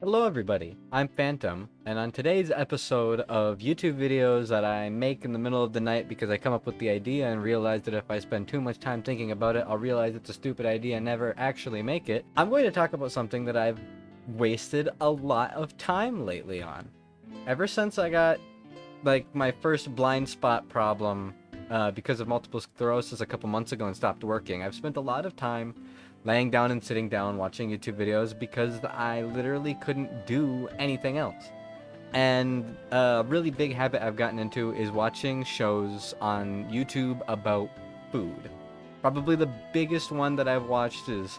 Hello everybody, I'm Phantom, and on today's episode of YouTube videos that I make in the middle of the night because I come up with the idea and realize that if I spend too much time thinking about it, I'll realize it's a stupid idea and never actually make it, I'm going to talk about something that I've wasted a lot of time lately on. Ever since I got, like, my first blind spot problem because of multiple sclerosis a couple months ago and stopped working, I've spent a lot of time laying down and sitting down watching YouTube videos because I literally couldn't do anything else. And a really big habit I've gotten into is watching shows on YouTube about food. Probably the biggest one that I've watched is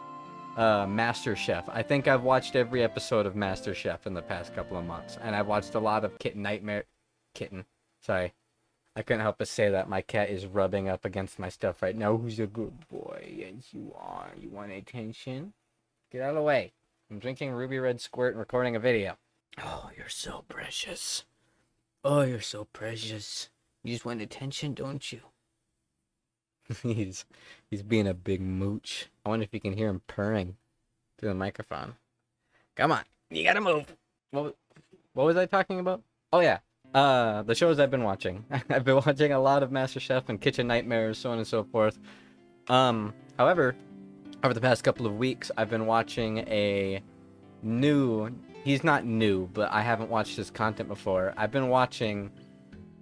MasterChef. I think I've watched every episode of MasterChef in the past couple of months, and I've watched a lot of Sorry. I couldn't help but say that. My cat is rubbing up against my stuff right now. Who's a good boy? Yes, you are. You want attention? Get out of the way. I'm drinking Ruby Red Squirt and recording a video. Oh, you're so precious. Oh, you're so precious. You just want attention, don't you? He's being a big mooch. I wonder if you can hear him purring through the microphone. Come on. You gotta move. What was I talking about? Oh, yeah. The shows I've been watching. I've been watching a lot of MasterChef and Kitchen Nightmares, so on and so forth. However, over the past couple of weeks, I've been watching a new... He's not new, but I haven't watched his content before. I've been watching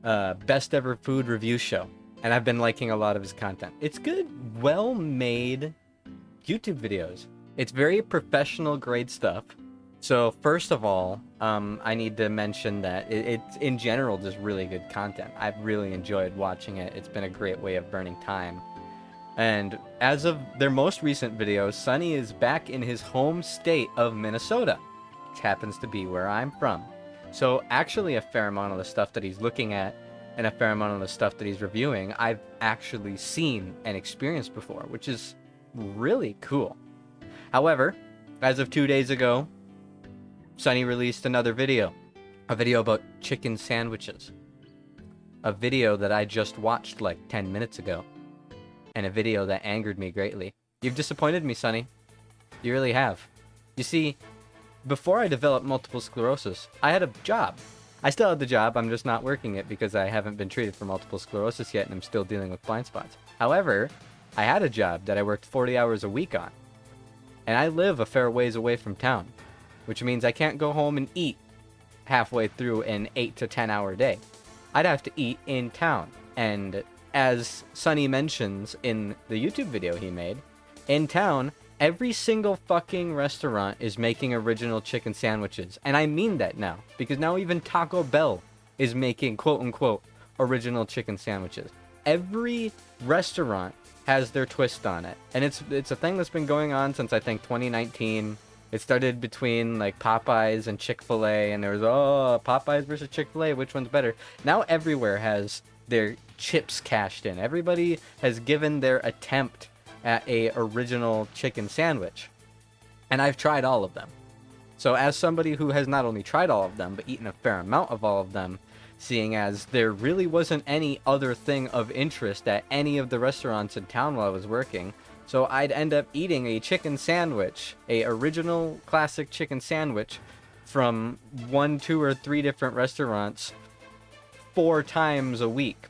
Best Ever Food Review Show, and I've been liking a lot of his content. It's good, well-made YouTube videos. It's very professional grade stuff. So first of all, I need to mention that it's in general just really good content. I've really enjoyed watching it. It's been a great way of burning time. And as of their most recent video, Sonny is back in his home state of Minnesota, which happens to be where I'm from. So actually a fair amount of the stuff that he's looking at and a fair amount of the stuff that he's reviewing, I've actually seen and experienced before, which is really cool. However, as of 2 days ago, Sonny released another video. A video about chicken sandwiches. A video that I just watched like 10 minutes ago. And a video that angered me greatly. You've disappointed me, Sonny. You really have. You see, before I developed multiple sclerosis, I had a job. I still had the job, I'm just not working it because I haven't been treated for multiple sclerosis yet and I'm still dealing with blind spots. However, I had a job that I worked 40 hours a week on. And I live a fair ways away from town, which means I can't go home and eat halfway through an 8 to 10 hour day. I'd have to eat in town. And as Sonny mentions in the YouTube video he made, in town, every single fucking restaurant is making original chicken sandwiches. And I mean that now, because now even Taco Bell is making quote-unquote original chicken sandwiches. Every restaurant has their twist on it. And it's a thing that's been going on since I think 2019. It started between like Popeyes and Chick-fil-A, and there was, oh, Popeyes versus Chick-fil-A, which one's better? Now everywhere has their chips cashed in. Everybody has given their attempt at a original chicken sandwich. And I've tried all of them. So as somebody who has not only tried all of them, but eaten a fair amount of all of them, seeing as there really wasn't any other thing of interest at any of the restaurants in town while I was working, so I'd end up eating a chicken sandwich, a original classic chicken sandwich from 1, 2, or 3 different restaurants 4 times a week,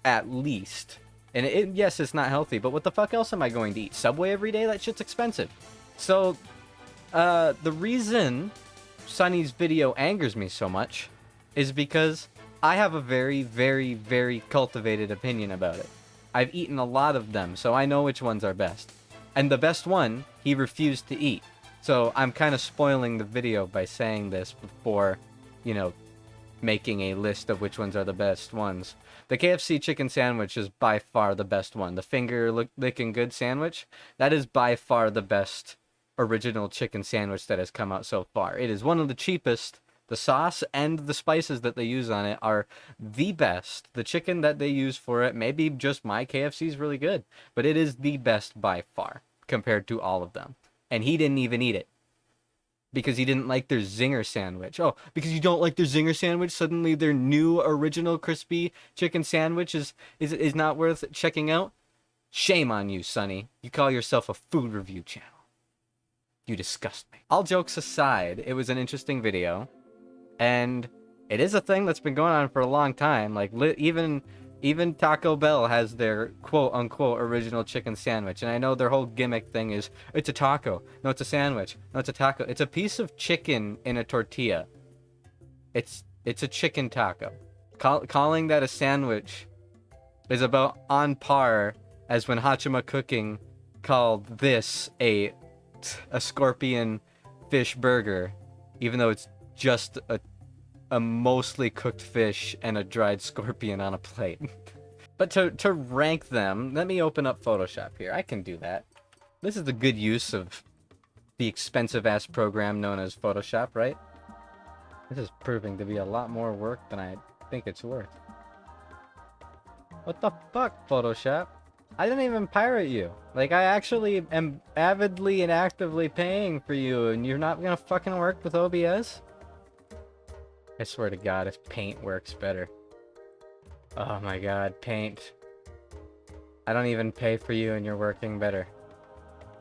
at least. And yes, it's not healthy, but what the fuck else am I going to eat? Subway every day? That shit's expensive. So, the reason Sonny's video angers me so much is because I have a very, very, very cultivated opinion about it. I've eaten a lot of them, so I know which ones are best. And the best one, he refused to eat. So I'm kind of spoiling the video by saying this before, you know, making a list of which ones are the best ones. The KFC chicken sandwich is by far the best one. The finger licking good sandwich, that is by far the best original chicken sandwich that has come out so far. It is one of the cheapest. The sauce and the spices that they use on it are the best. The chicken that they use for it, maybe just my KFC is really good, but it is the best by far compared to all of them. And he didn't even eat it because he didn't like their zinger sandwich. Oh, because you don't like their zinger sandwich, suddenly their new original crispy chicken sandwich is not worth checking out? Shame on you, Sonny. You call yourself a food review channel. You disgust me. All jokes aside, it was an interesting video, and it is a thing that's been going on for a long time. Like, even Taco Bell has their quote-unquote original chicken sandwich, and I know their whole gimmick thing is, it's a taco. No, it's a sandwich. No, it's a taco. It's a piece of chicken in a tortilla. It's a chicken taco. Calling that a sandwich is about on par as when Hachima Cooking called this a scorpion fish burger, even though it's just a mostly cooked fish and a dried scorpion on a plate. But to rank them, let me open up Photoshop here. I can do that. This is the good use of the expensive-ass program known as Photoshop, right? This is proving to be a lot more work than I think it's worth. What the fuck, Photoshop? I didn't even pirate you. Like, I actually am avidly and actively paying for you, and you're not gonna fucking work with OBS? I swear to God, if Paint works better. Oh my God, Paint. I don't even pay for you, and you're working better.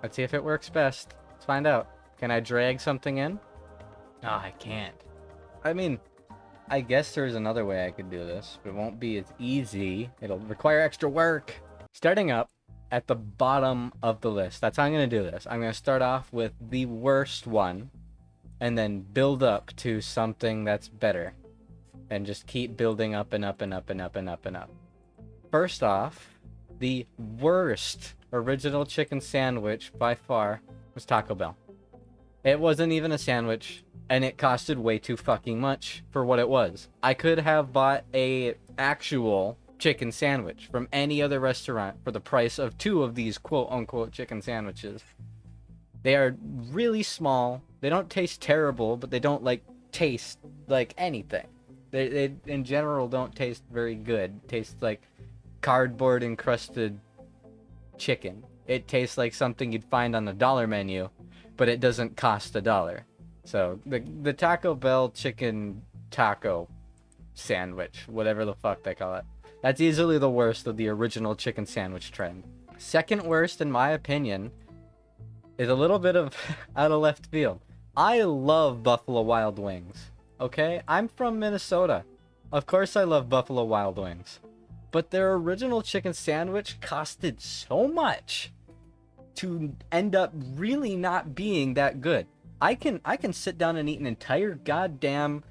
Let's see if it works best. Let's find out. Can I drag something in? No, I can't. I mean, I guess there's another way I could do this, but it won't be as easy. It'll require extra work. Starting up at the bottom of the list. That's how I'm going to do this. I'm going to start off with the worst one and then build up to something that's better. And just keep building up and up and up and up and up and up. First off, the worst original chicken sandwich by far was Taco Bell. It wasn't even a sandwich, and it costed way too fucking much for what it was. I could have bought a actual chicken sandwich from any other restaurant for the price of 2 of these quote-unquote chicken sandwiches. They are really small. They don't taste terrible, but they don't, like, taste like anything. They in general don't taste very good. Taste like cardboard encrusted chicken. It tastes like something you'd find on the dollar menu, but it doesn't cost $1. So the Taco Bell chicken taco sandwich, whatever the fuck they call it, that's easily the worst of the original chicken sandwich trend. Second worst, in my opinion, is a little bit of out of left field. I love Buffalo Wild Wings. Okay, I'm from Minnesota. Of course I love Buffalo Wild Wings. But their original chicken sandwich costed so much to end up really not being that good. I can sit down and eat an entire goddamn,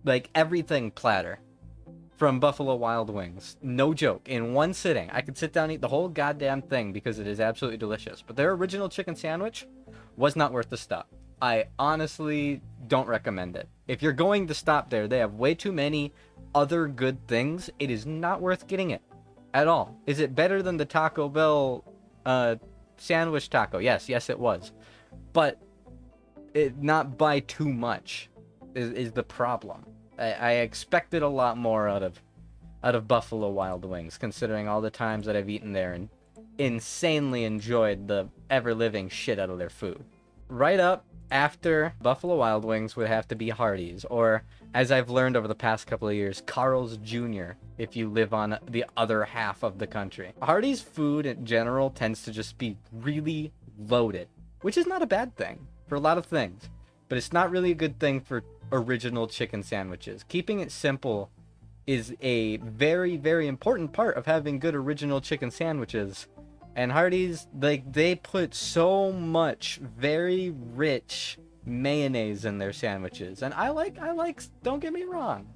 like, everything platter from Buffalo Wild Wings. No joke. In one sitting. I could sit down and eat the whole goddamn thing because it is absolutely delicious. But their original chicken sandwich was not worth the stop. I honestly don't recommend it. If you're going to stop there, they have way too many other good things. It is not worth getting it at all. Is it better than the Taco Bell sandwich taco? Yes, it was. But it not by too much is the problem. I expected a lot more out of Buffalo Wild Wings, considering all the times that I've eaten there and insanely enjoyed the ever-living shit out of their food. Right up after Buffalo Wild Wings would have to be Hardee's, or, as I've learned over the past couple of years, Carl's Jr., if you live on the other half of the country. Hardee's food in general tends to just be really loaded, which is not a bad thing for a lot of things, but it's not really a good thing for original chicken sandwiches. Keeping it simple is a very, very important part of having good original chicken sandwiches. And Hardee's, like, they put so much very rich mayonnaise in their sandwiches. And I like, don't get me wrong.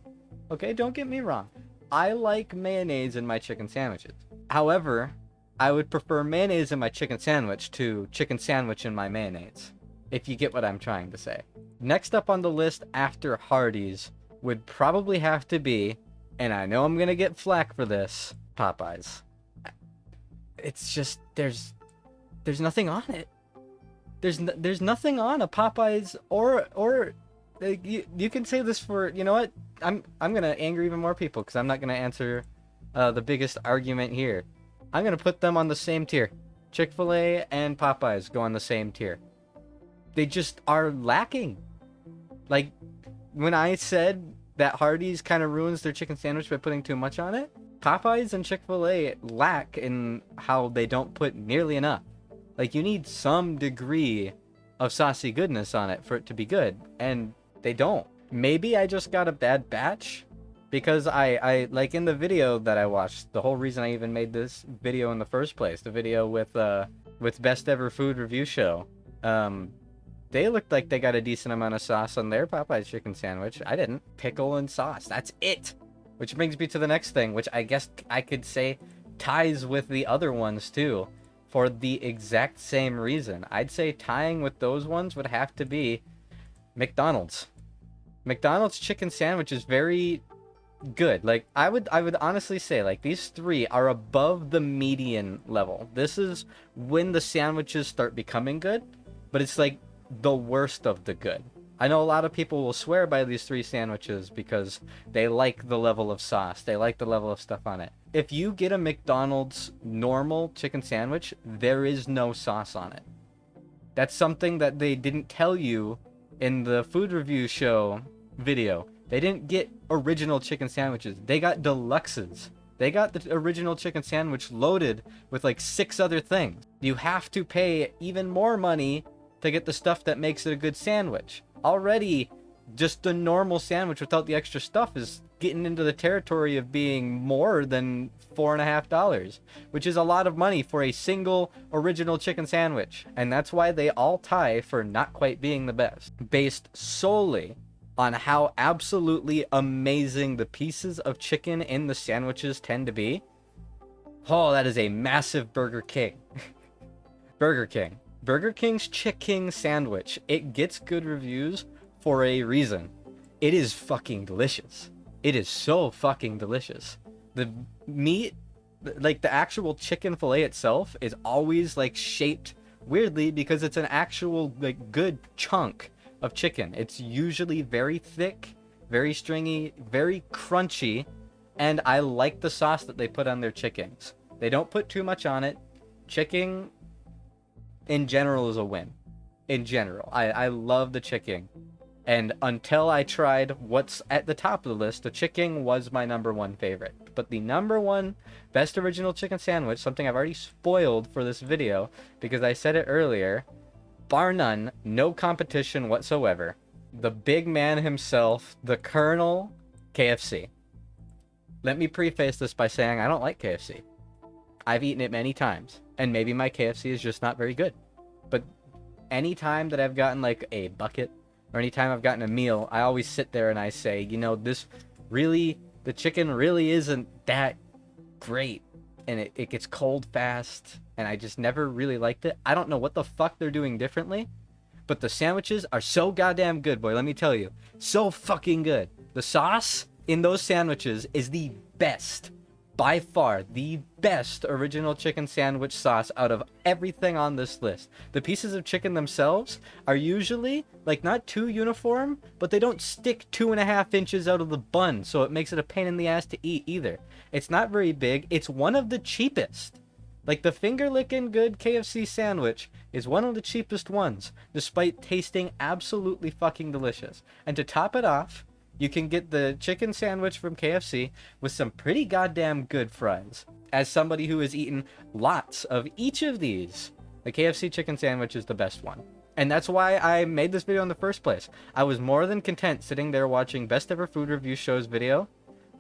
Okay, don't get me wrong. I like mayonnaise in my chicken sandwiches. However, I would prefer mayonnaise in my chicken sandwich to chicken sandwich in my mayonnaise, if you get what I'm trying to say. Next up on the list after Hardee's would probably have to be, and I know I'm gonna get flack for this, Popeyes. It's just, there's nothing on it. There's nothing on a Popeyes or you can say this for, you know what? I'm gonna anger even more people because I'm not gonna answer the biggest argument here. I'm gonna put them on the same tier. Chick-fil-A and Popeyes go on the same tier. They just are lacking. Like, when I said that Hardee's kind of ruins their chicken sandwich by putting too much on it, Popeyes and Chick-fil-A lack in how they don't put nearly enough. Like, you need some degree of saucy goodness on it for it to be good, and they don't. Maybe I just got a bad batch, because I like in the video that I watched, the whole reason I even made this video in the first place, the video with Best Ever Food Review Show, they looked like they got a decent amount of sauce on their Popeye's chicken sandwich. I didn't. Pickle and sauce. That's it. Which brings me to the next thing, which I guess I could say ties with the other ones too, for the exact same reason. I'd say tying with those ones would have to be McDonald's. McDonald's chicken sandwich is very good. Like, I would honestly say, like, these three are above the median level. This is when the sandwiches start becoming good, but it's like the worst of the good. I know a lot of people will swear by these three sandwiches because they like the level of sauce, they like the level of stuff on it. If you get a McDonald's normal chicken sandwich, there is no sauce on it. That's something that they didn't tell you in the food review show video. They didn't get original chicken sandwiches. They got deluxes. They got the original chicken sandwich loaded with like 6 other things. You have to pay even more money to get the stuff that makes it a good sandwich. Already, just the normal sandwich without the extra stuff is getting into the territory of being more than $4.50, which is a lot of money for a single original chicken sandwich. And that's why they all tie for not quite being the best, based solely on how absolutely amazing the pieces of chicken in the sandwiches tend to be. Oh, that is a massive Burger King. Burger King. Burger King's chicken sandwich, it gets good reviews for a reason. It is fucking delicious. It is so fucking delicious. The meat, like the actual chicken fillet itself, is always like shaped weirdly because it's an actual like good chunk of chicken. It's usually very thick, very stringy, very crunchy, and I like the sauce that they put on their chickens. They don't put too much on it. Chicken in general is a win. In general, I love the chicken. And until I tried what's at the top of the list, the chicken was my #1 favorite. But the #1 best original chicken sandwich, something I've already spoiled for this video because I said it earlier, bar none, no competition whatsoever, the big man himself, the Colonel, KFC. Let me preface this by saying I don't like KFC. I've eaten it many times, and maybe my KFC is just not very good. But any time that I've gotten like a bucket, or anytime I've gotten a meal, I always sit there and I say, you know, this really, the chicken really isn't that great. And it gets cold fast, and I just never really liked it. I don't know what the fuck they're doing differently, but the sandwiches are so goddamn good, boy, let me tell you. So fucking good. The sauce in those sandwiches is the best, by far, the best original chicken sandwich sauce out of everything on this list. The pieces of chicken themselves are usually, like, not too uniform, but they don't stick 2.5 inches out of the bun, so it makes it a pain in the ass to eat either. It's not very big. It's one of the cheapest. Like, the finger-licking good KFC sandwich is one of the cheapest ones, despite tasting absolutely fucking delicious. And to top it off, you can get the chicken sandwich from KFC with some pretty goddamn good fries. As somebody who has eaten lots of each of these, the KFC chicken sandwich is the best one. And that's why I made this video in the first place. I was more than content sitting there watching Best Ever Food Review Show's video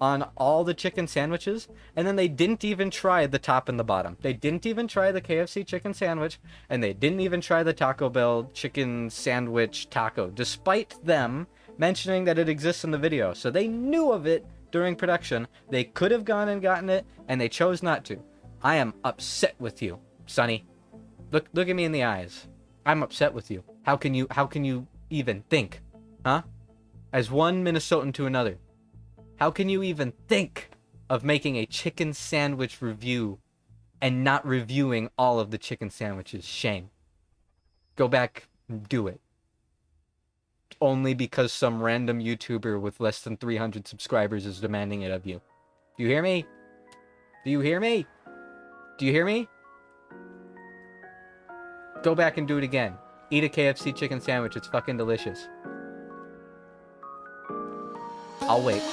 on all the chicken sandwiches, and then they didn't even try the top and the bottom. They didn't even try the KFC chicken sandwich, and they didn't even try the Taco Bell chicken sandwich taco, despite them mentioning that it exists in the video. So they knew of it during production. They could have gone and gotten it, and they chose not to. I am upset with you, Sonny. Look at me in the eyes. I'm upset with you. How can you even think? Huh? As one Minnesotan to another. How can you even think of making a chicken sandwich review and not reviewing all of the chicken sandwiches? Shame. Go back and do it. Only because some random YouTuber with less than 300 subscribers is demanding it of you. Do you hear me? Do you hear me? Do you hear me? Go back and do it again. Eat a KFC chicken sandwich. It's fucking delicious. I'll wait.